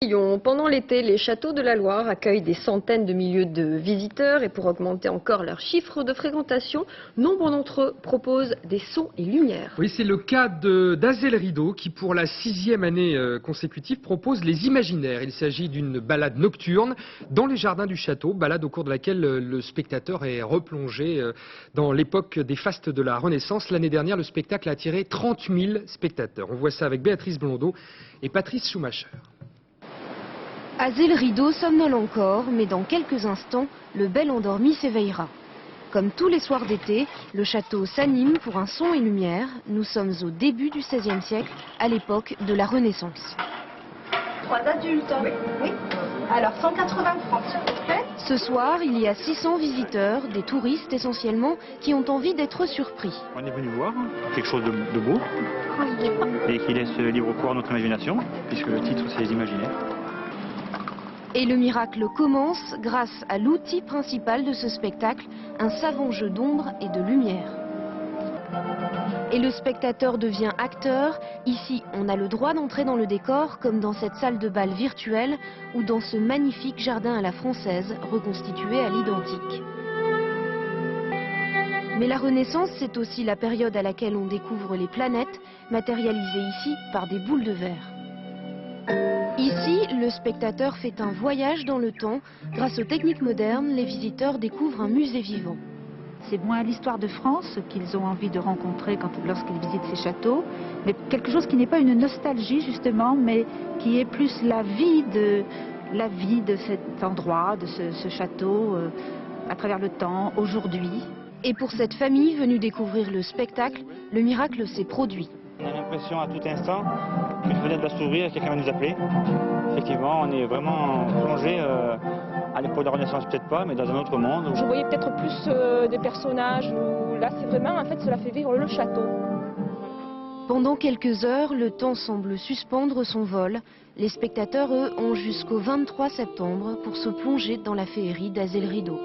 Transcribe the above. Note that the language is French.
Pendant l'été, les châteaux de la Loire accueillent des centaines de milliers de visiteurs et pour augmenter encore leur chiffre de fréquentation, nombre d'entre eux proposent des sons et lumières. Oui, c'est le cas d'Azel Rideau qui, pour la 6e année consécutive, propose les imaginaires. Il s'agit d'une balade nocturne dans les jardins du château, balade au cours de laquelle le spectateur est replongé dans l'époque des fastes de la Renaissance. L'année dernière, le spectacle a attiré 30 000 spectateurs. On voit ça avec Béatrice Blondeau et Patrice Schumacher. Azel Rideau somnole encore, mais dans quelques instants, le bel endormi s'éveillera. Comme tous les soirs d'été, le château s'anime pour un son et lumière. Nous sommes au début du XVIe siècle, à l'époque de la Renaissance. 3 adultes. Oui. Alors 180 francs, s'il vous plaît. Ce soir, il y a 600 visiteurs, des touristes essentiellement, qui ont envie d'être surpris. On est venu voir quelque chose de beau et qui laisse libre cours à notre imagination, puisque le titre c'est les imaginaires. Et le miracle commence grâce à l'outil principal de ce spectacle, un savant jeu d'ombre et de lumière. Et le spectateur devient acteur. Ici, on a le droit d'entrer dans le décor, comme dans cette salle de bal virtuelle ou dans ce magnifique jardin à la française, reconstitué à l'identique. Mais la Renaissance, c'est aussi la période à laquelle on découvre les planètes, matérialisées ici par des boules de verre. Ici, le spectateur fait un voyage dans le temps. Grâce aux techniques modernes, les visiteurs découvrent un musée vivant. C'est moins l'histoire de France qu'ils ont envie de rencontrer lorsqu'ils visitent ces châteaux, mais quelque chose qui n'est pas une nostalgie justement, mais qui est plus la vie de cet endroit, de ce château, à travers le temps, aujourd'hui. Et pour cette famille venue découvrir le spectacle, le miracle s'est produit. On a l'impression à tout instant qu'une fenêtre va s'ouvrir et quelqu'un va nous appeler. Effectivement, on est vraiment plongé à l'époque de la Renaissance, peut-être pas, mais dans un autre monde. Je voyais peut-être plus des personnages, où là c'est vraiment, en fait, cela fait vivre le château. Pendant quelques heures, le temps semble suspendre son vol. Les spectateurs, eux, ont jusqu'au 23 septembre pour se plonger dans la féerie d'Azel Rideau.